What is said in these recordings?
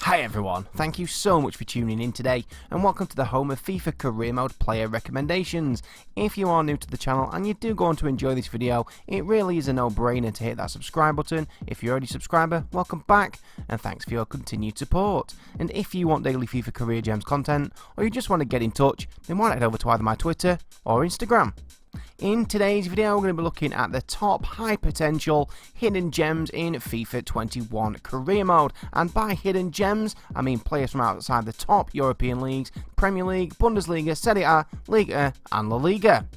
Hi everyone, thank you so much for tuning in today and welcome to the home of FIFA Career Mode player recommendations. If you are new to the channel and you do go on to enjoy this video, it really is a no-brainer to hit that subscribe button. If you're already a subscriber, welcome back and thanks for your continued support. And if you want daily FIFA Career Gems content or you just want to get in touch, then why not head over to either my Twitter or Instagram. In today's video, we're going to be looking at the top high potential hidden gems in FIFA 21 Career Mode. And by hidden gems, I mean players from outside the top European leagues, Premier League, Bundesliga, Serie A, Liga and La Liga.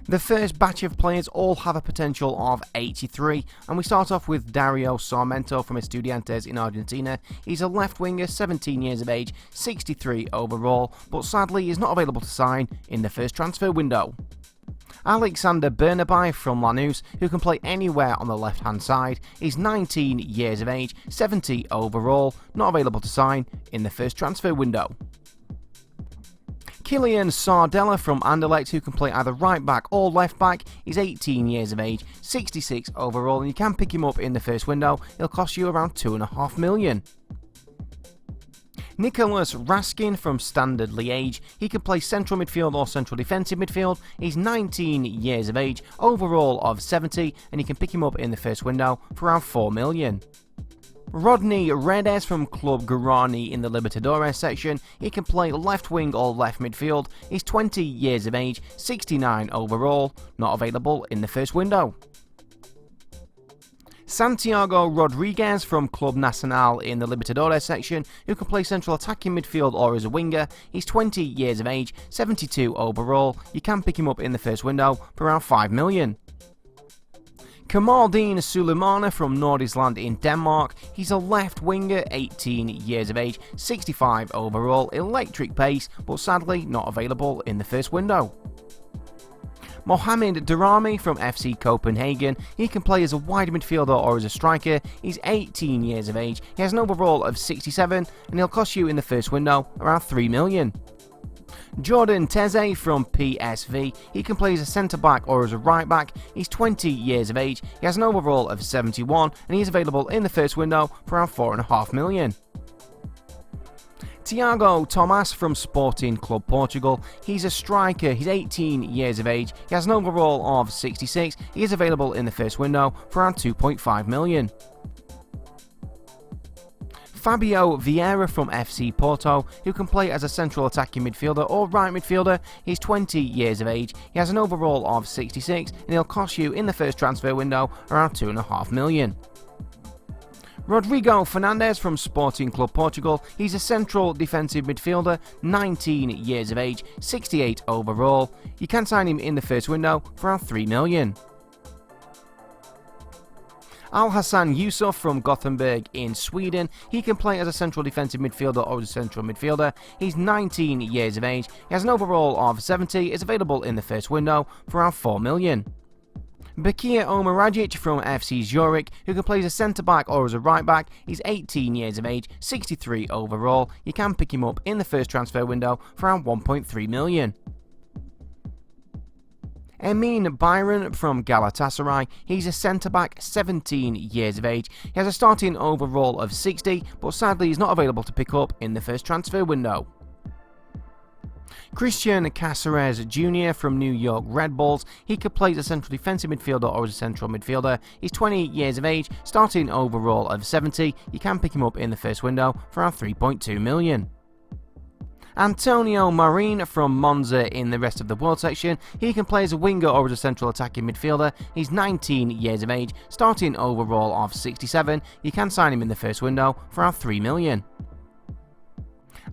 The first batch of players all have a potential of 83, and we start off with Dario Sarmiento from Estudiantes in Argentina. He's a left winger, 17 years of age, 63 overall, but sadly is not available to sign in the first transfer window. Alexander Bernabei from Lanús, who can play anywhere on the left hand side, is 19 years of age, 70 overall, not available to sign in the first transfer window. Kylian Sardella from Anderlecht, who can play either right back or left back, is 18 years of age, 66 overall, and you can pick him up in the first window. He'll cost you around $2.5 million. Nicolas Raskin from Standard Liège, he can play central midfield or central defensive midfield. He's 19 years of age, overall of 70, and you can pick him up in the first window for around $4 million. Rodney Redes from Club Guarani in the Libertadores section, he can play left wing or left midfield. He's 20 years of age, 69 overall, not available in the first window. Santiago Rodriguez from Club Nacional in the Libertadores section, who can play central attacking midfield or as a winger. He's 20 years of age, 72 overall. You can pick him up in the first window for around $5 million. Kamaldeen Sulemana from Nordisland in Denmark. He's a left winger, 18 years of age, 65 overall, electric pace, but sadly not available in the first window. Mohamed Darami from FC Copenhagen, he can play as a wide midfielder or as a striker. He's 18 years of age, he has an overall of 67 and he'll cost you in the first window around $3 million. Jordan Teze from PSV, he can play as a centre back or as a right back. He's 20 years of age, he has an overall of 71 and he is available in the first window for around $4.5 million. Tiago Tomas from Sporting Club Portugal, he's a striker, he's 18 years of age, he has an overall of 66, he is available in the first window for around $2.5 million. Fabio Vieira from FC Porto, who can play as a central attacking midfielder or right midfielder. He's 20 years of age, he has an overall of 66 and he'll cost you in the first transfer window around $2.5 million. Rodrigo Fernandes from Sporting Club Portugal, he's a central defensive midfielder, 19 years of age, 68 overall. You can sign him in the first window for around $3 million. Al-Hassan Yusuf from Gothenburg in Sweden, he can play as a central defensive midfielder or as a central midfielder. He's 19 years of age, he has an overall of 70, is available in the first window for around $4 million. Bakir Omaragic from FC Zurich, who can play as a centre-back or as a right-back. He's 18 years of age, 63 overall. You can pick him up in the first transfer window for around $1.3 million. Emin Byron from Galatasaray, he's a centre-back, 17 years of age. He has a starting overall of 60, but sadly is not available to pick up in the first transfer window. Christian Cáceres Jr. from New York Red Bulls, he could play as a central defensive midfielder or as a central midfielder. He's 20 years of age, starting overall of 70. You can pick him up in the first window for around $3.2 million. Antonio Marin from Monza in the rest of the world section, he can play as a winger or as a central attacking midfielder. He's 19 years of age, starting overall of 67. You can sign him in the first window for around $3 million.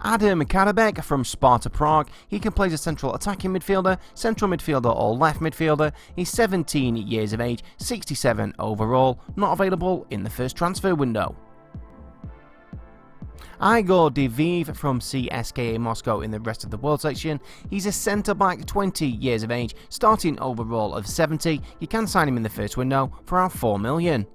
Adam Karabek from Sparta Prague, he can play as a central attacking midfielder, central midfielder or left midfielder. He's 17 years of age, 67 overall, not available in the first transfer window. Igor Diviv from CSKA Moscow in the rest of the world section, he's a centre-back, 20 years of age, starting overall of 70. You can sign him in the first window for around $4 million.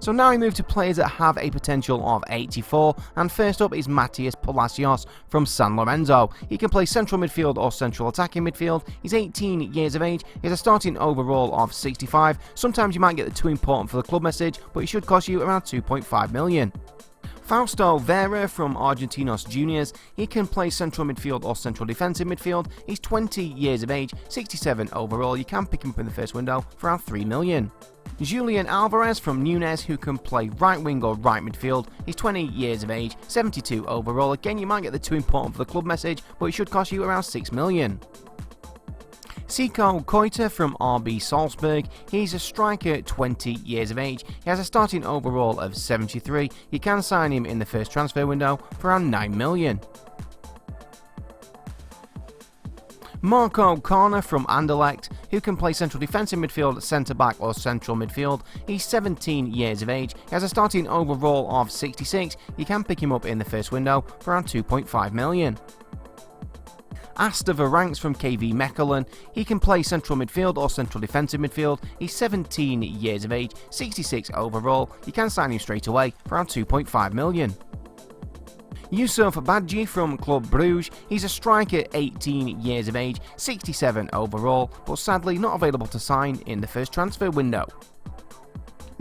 So now we move to players that have a potential of 84, and first up is Matias Palacios from San Lorenzo. He can play central midfield or central attacking midfield. He's 18 years of age, he has a starting overall of 65. Sometimes you might get the too important for the club message, but it should cost you around $2.5 million. Fausto Vera from Argentinos Juniors, he can play central midfield or central defensive midfield. He's 20 years of age, 67 overall. You can pick him up in the first window for around 3 million. Julian Alvarez from Nunes, who can play right wing or right midfield. He's 20 years of age, 72 overall. Again, you might get the too important for the club message, but it should cost you around 6 million. Siko Koita from RB Salzburg, he's a striker, 20 years of age. He has a starting overall of 73. You can sign him in the first transfer window for around 9 million. Marco Corner from Anderlecht, who can play central defensive midfield, centre back or central midfield. He's 17 years of age. He has a starting overall of 66. You can pick him up in the first window for around 2.5 million. Asta Varanks from KV Mechelen, he can play central midfield or central defensive midfield. He's 17 years of age, 66 overall. You can sign him straight away for around 2.5 million. Yusuf Badji from Club Bruges, he's a striker, 18 years of age, 67 overall, but sadly not available to sign in the first transfer window.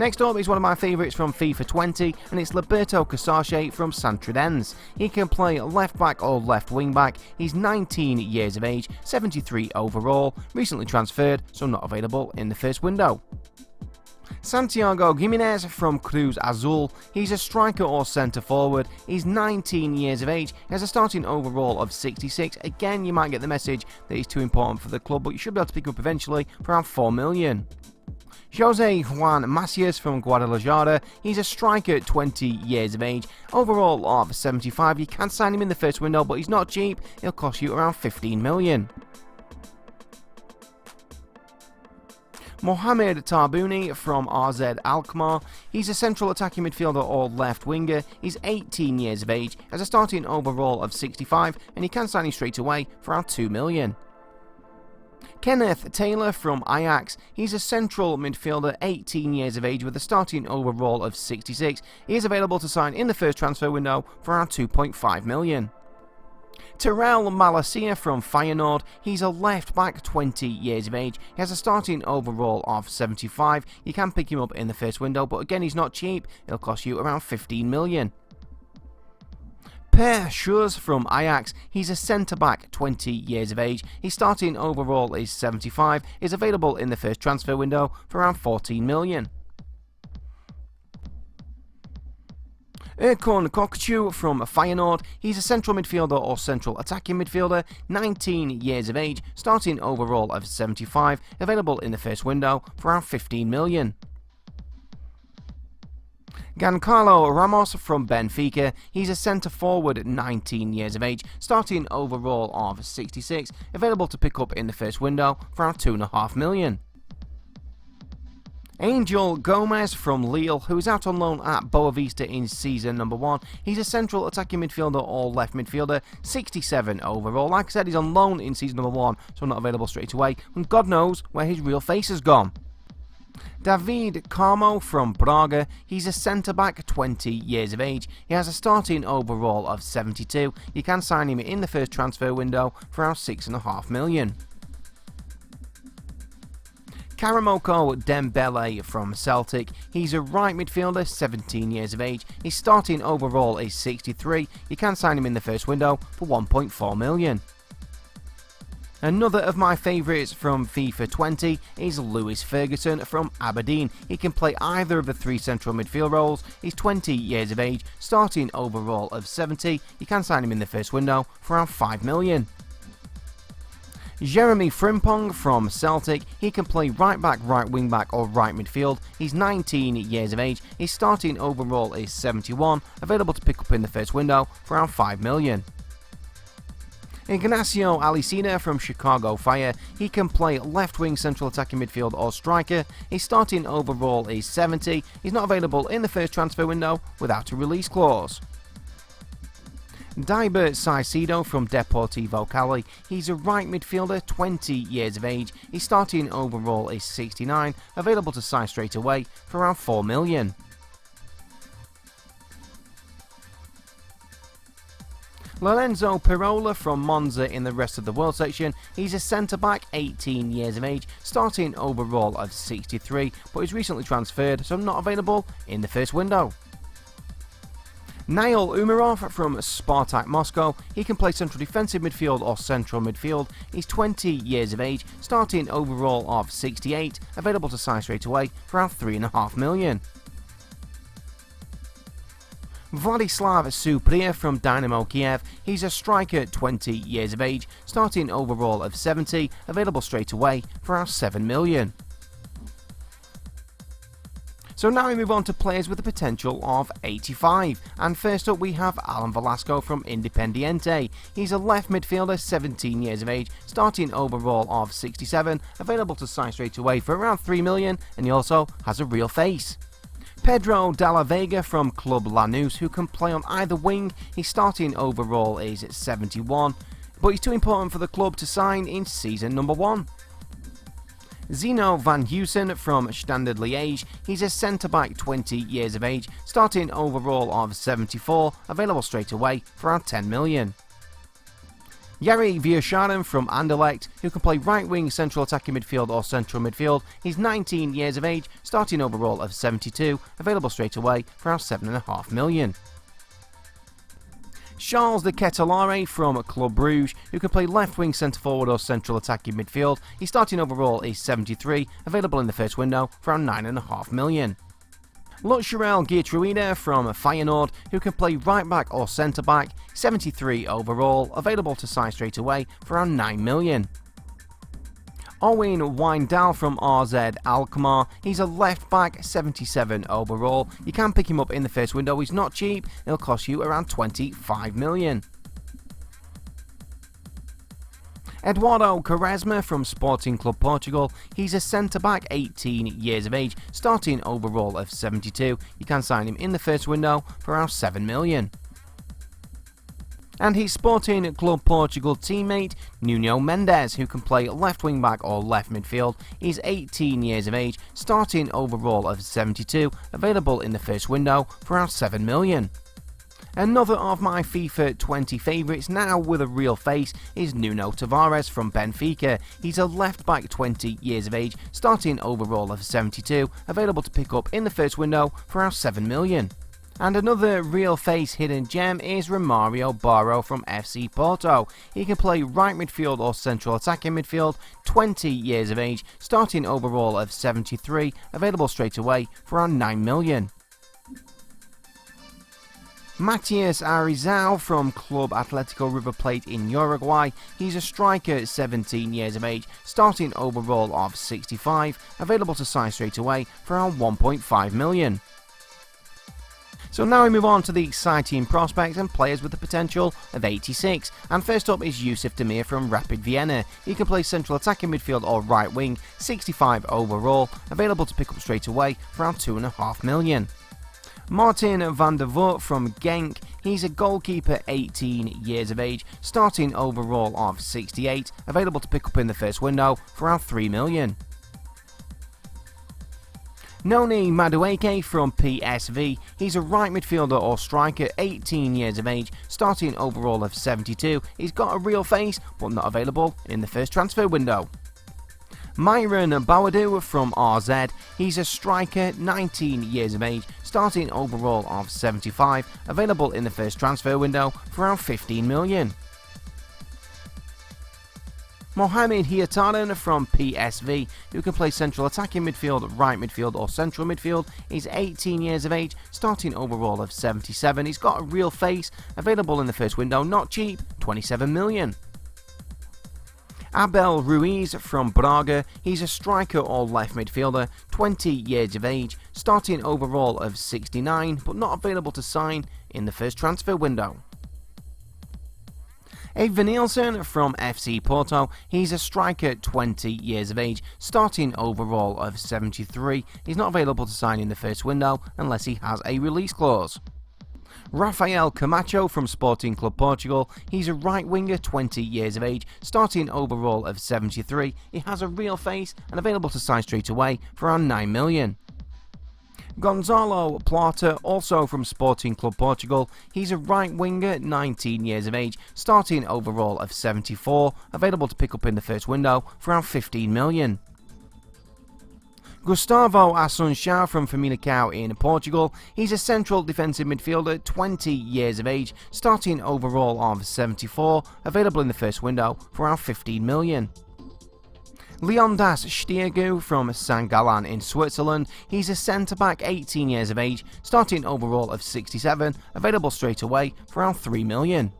Next up is one of my favourites from FIFA 20, and it's Liberto Casarche from Santridens. He can play left back or left wing back. He's 19 years of age, 73 overall, recently transferred, so not available in the first window. Santiago Gimenez from Cruz Azul, he's a striker or centre forward. He's 19 years of age, he has a starting overall of 66. Again, you might get the message that he's too important for the club, but you should be able to pick him up eventually for around 4 million. Jose Juan Macias from Guadalajara, he's a striker, 20 years of age, overall of 75. You can sign him in the first window, but he's not cheap, he'll cost you around 15 million. Mohamed Tarbouni from RZ Alkmaar, he's a central attacking midfielder or left winger. He's 18 years of age, has a starting overall of 65, and you can sign him straight away for around 2 million. Kenneth Taylor from Ajax, he's a central midfielder, 18 years of age with a starting overall of 66. He is available to sign in the first transfer window for around 2.5 million. Terrell Malacia from Feyenoord, he's a left back, 20 years of age. He has a starting overall of 75. You can pick him up in the first window, but again, he's not cheap. It'll cost you around 15 million. Per Schuurs from Ajax, he's a centre-back, 20 years of age. His starting overall is 75, is available in the first transfer window for around 14 million. Erkan Kokcu from Feyenoord, he's a central midfielder or central attacking midfielder, 19 years of age, starting overall of 75, available in the first window for around 15 million. Giancarlo Ramos from Benfica, he's a centre forward, 19 years of age, starting overall of 66, available to pick up in the first window for around 2.5 million. Angel Gomez from Lille, who is out on loan at Boavista in season number 1. He's a central attacking midfielder or left midfielder, 67 overall. Like I said, he's on loan in season number 1, so not available straight away, and God knows where his real face has gone. David Carmo from Braga, he's a centre-back, 20 years of age. He has a starting overall of 72. You can sign him in the first transfer window for around 6.5 million. Karamoko Dembele from Celtic, he's a right midfielder, 17 years of age. His starting overall is 63. You can sign him in the first window for 1.4 million. Another of my favourites from FIFA 20 is Lewis Ferguson from Aberdeen. He can play either of the 3 central midfield roles. He's 20 years of age, starting overall of 70. You can sign him in the first window for around 5 million. Jeremy Frimpong from Celtic, he can play right back, right wing back or right midfield. He's 19 years of age, his starting overall is 71, available to pick up in the first window for around 5 million. Ignacio Alicina from Chicago Fire, he can play left wing, central attacking midfield or striker. His starting overall is 70, he's not available in the first transfer window without a release clause. Dibert Saicedo from Deportivo Cali, he's a right midfielder, 20 years of age, his starting overall is 69, available to sign straight away for around 4 million. Lorenzo Pirola from Monza in the rest of the world section, he's a centre-back, 18 years of age, starting overall of 63, but is recently transferred, so not available in the first window. Nail Umarov from Spartak Moscow, he can play central defensive midfield or central midfield. He's 20 years of age, starting overall of 68, available to sign straight away for around 3.5 million. Vladislav Supriya from Dynamo Kiev, he's a striker, 20 years of age, starting overall of 70, available straight away for around 7 million. So now we move on to players with a potential of 85, and first up we have Alan Velasco from Independiente. He's a left midfielder, 17 years of age, starting overall of 67, available to sign straight away for around 3 million, and he also has a real face. Pedro Dalla Vega from Club Lanús, who can play on either wing. His starting overall is 71, but he's too important for the club to sign in season number 1. Zeno van Heusen from Standard Liège, he's a centre-back, 20 years of age, starting overall of 74, available straight away for around 10 million. Jari Vierchanen from Anderlecht, who can play right wing, central attacking midfield or central midfield. He's 19 years of age, starting overall of 72, available straight away for around 7.5 million. Charles de Ketelaere from Club Bruges, who can play left wing, centre forward or central attacking midfield. His starting overall is 73, available in the first window for around 9.5 million. Lutgerel Geertruida from Feyenoord, who can play right back or centre back, 73 overall, available to sign straight away for around 9 million. Owen Wijndal from RZ Alkmaar, he's a left back, 77 overall. You can pick him up in the first window, he's not cheap, he'll cost you around 25 million. Eduardo Quaresma from Sporting Club Portugal, he's a centre-back, 18 years of age, starting overall of 72. You can sign him in the first window for around 7 million. And his Sporting Club Portugal teammate, Nuno Mendes, who can play left wing back or left midfield. He's 18 years of age, starting overall of 72, available in the first window for around 7 million. Another of my FIFA 20 favourites, now with a real face, is Nuno Tavares from Benfica. He's a left back, 20 years of age, starting overall of 72, available to pick up in the first window for around 7 million. And another real face hidden gem is Romario Barro from FC Porto. He can play right midfield or central attacking midfield, 20 years of age, starting overall of 73, available straight away for around 9 million. Matias Arizao from Club Atletico River Plate in Uruguay, he's a striker, 17 years of age, starting overall of 65, available to sign straight away for around 1.5 million. So now we move on to the exciting prospects and players with the potential of 86, and first up is Yusuf Demir from Rapid Vienna. He can play central attacking midfield or right wing, 65 overall, available to pick up straight away for around 2.5 million. Martin van der Voort from Genk, he's a goalkeeper, 18 years of age, starting overall of 68, available to pick up in the first window for around 3 million. Noni Madueke from PSV, he's a right midfielder or striker, 18 years of age, starting overall of 72. He's got a real face, but not available in the first transfer window. Myron Bawadu from RZ, he's a striker, 19 years of age, starting overall of 75, available in the first transfer window for around 15 million. Mohamed Hiatanen from PSV, who can play central attacking midfield, right midfield or central midfield. He's 18 years of age, starting overall of 77. He's got a real face, available in the first window, not cheap, 27 million. Abel Ruiz from Braga, he's a striker or left midfielder, 20 years of age, starting overall of 69, but not available to sign in the first transfer window. Evan Nielsen from FC Porto, he's a striker, 20 years of age, starting overall of 73. He's not available to sign in the first window unless he has a release clause. Rafael Camacho from Sporting Club Portugal, he's a right winger, 20 years of age, starting overall of 73. He has a real face and available to sign straight away for around 9 million. Gonzalo Plata, also from Sporting Club Portugal, he's a right winger, 19 years of age, starting overall of 74, available to pick up in the first window for around 15 million. Gustavo Assunção from Famalicão in Portugal. He's a central defensive midfielder, 20 years of age, starting overall of 74, available in the first window for around 15 million. Leonidas Stiegu from St. Gallen in Switzerland. He's a centre-back, 18 years of age, starting overall of 67, available straight away for around 3 million.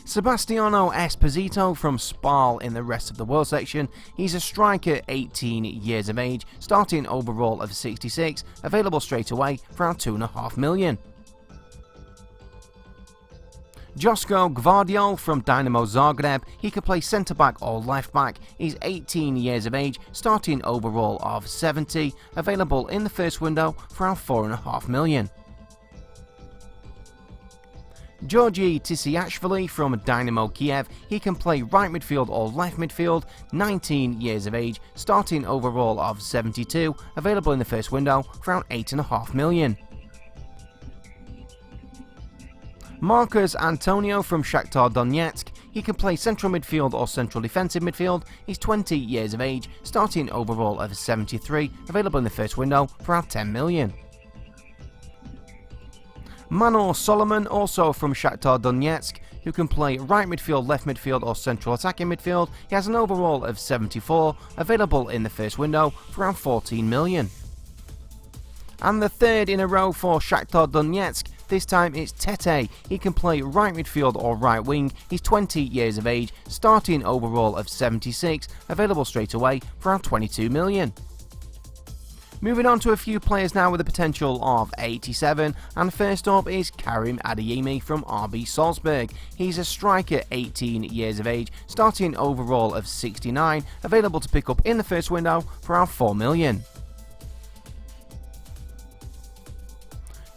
Sebastiano Esposito from Spal in the rest of the world section. He's a striker, 18 years of age, starting overall of 66, available straight away for around 2.5 million. Josko Gvardiol from Dynamo Zagreb. He can play centre-back or left-back. He's 18 years of age, starting overall of 70, available in the first window for around 4.5 million. Georgi Tisiashvili from Dynamo Kiev. He can play right midfield or left midfield, 19 years of age, starting overall of 72, available in the first window for around 8.5 million. Marcus Antonio from Shakhtar Donetsk. He can play central midfield or central defensive midfield. He's 20 years of age, starting overall of 73, available in the first window for around 10 million. Manor Solomon, also from Shakhtar Donetsk, who can play right midfield, left midfield or central attacking midfield. He has an overall of 74, available in the first window for around 14 million. And the third in a row for Shakhtar Donetsk, this time it's Tete. He can play right midfield or right wing. He's 20 years of age, starting overall of 76, available straight away for around 22 million. Moving on to a few players now with a potential of 87, and first up is Karim Adeyemi from RB Salzburg. He's a striker, 18 years of age, starting overall of 69, available to pick up in the first window for around 4 million.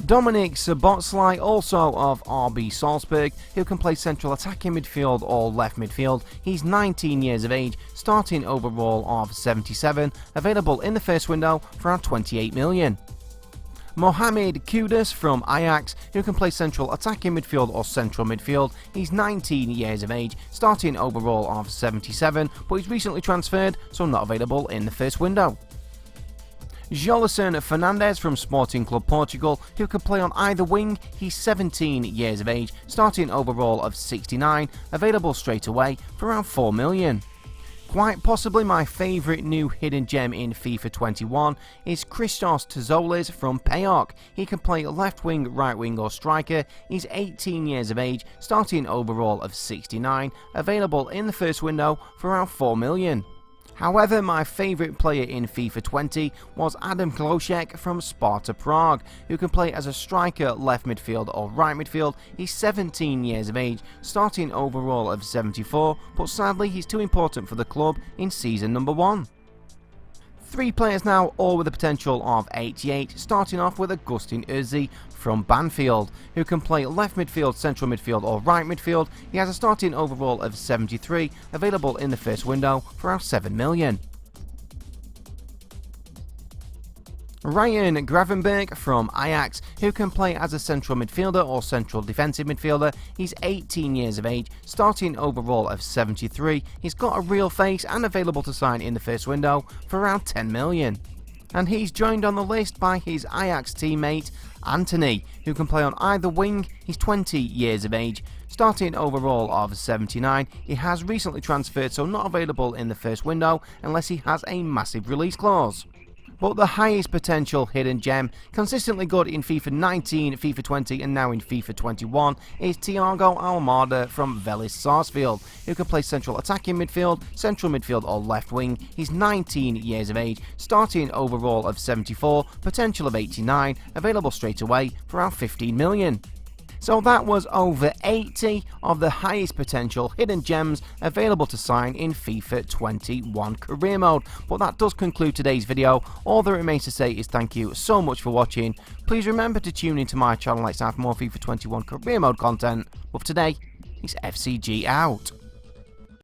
Dominik Szoboszlai, also of RB Salzburg, who can play central attacking midfield or left midfield. He's 19 years of age, starting overall of 77, available in the first window for around 28 million. Mohamed Kudus from Ajax, who can play central attacking midfield or central midfield. He's 19 years of age, starting overall of 77, but he's recently transferred, so not available in the first window. Jolison Fernandes from Sporting Club Portugal, who can play on either wing. He's 17 years of age, starting overall of 69, available straight away for around 4 million. Quite possibly my favourite new hidden gem in FIFA 21 is Christos Tzolis from PAOK. He can play left wing, right wing or striker. He's 18 years of age, starting overall of 69, available in the first window for around 4 million. However, my favourite player in FIFA 20 was Adam Klošek from Sparta Prague, who can play as a striker, left midfield or right midfield. He's 17 years of age, starting overall of 74, but sadly he's too important for the club in season number 1. 3 players now, all with the potential of 88, starting off with Agustin Özil from Banfield, who can play left midfield, central midfield or right midfield. He has a starting overall of 73, available in the first window for around 7 million. Ryan Gravenberch from Ajax, who can play as a central midfielder or central defensive midfielder. He's 18 years of age, starting overall of 73. He's got a real face and available to sign in the first window for around 10 million. And he's joined on the list by his Ajax teammate Anthony, who can play on either wing. He's 20 years of age, starting overall of 79. He has recently transferred, so not available in the first window unless he has a massive release clause. But the highest potential hidden gem, consistently good in FIFA 19, FIFA 20 and now in FIFA 21, is Thiago Almada from Vélez Sarsfield, who can play central attacking midfield, central midfield or left wing. He's 19 years of age, starting overall of 74, potential of 89, available straight away for around 15 million. So that was over 80 of the highest potential hidden gems available to sign in FIFA 21 Career Mode. But that does conclude today's video. All that remains to say is thank you so much for watching. Please remember to tune into my channel next time for more FIFA 21 Career Mode content. But for today, it's FCG out.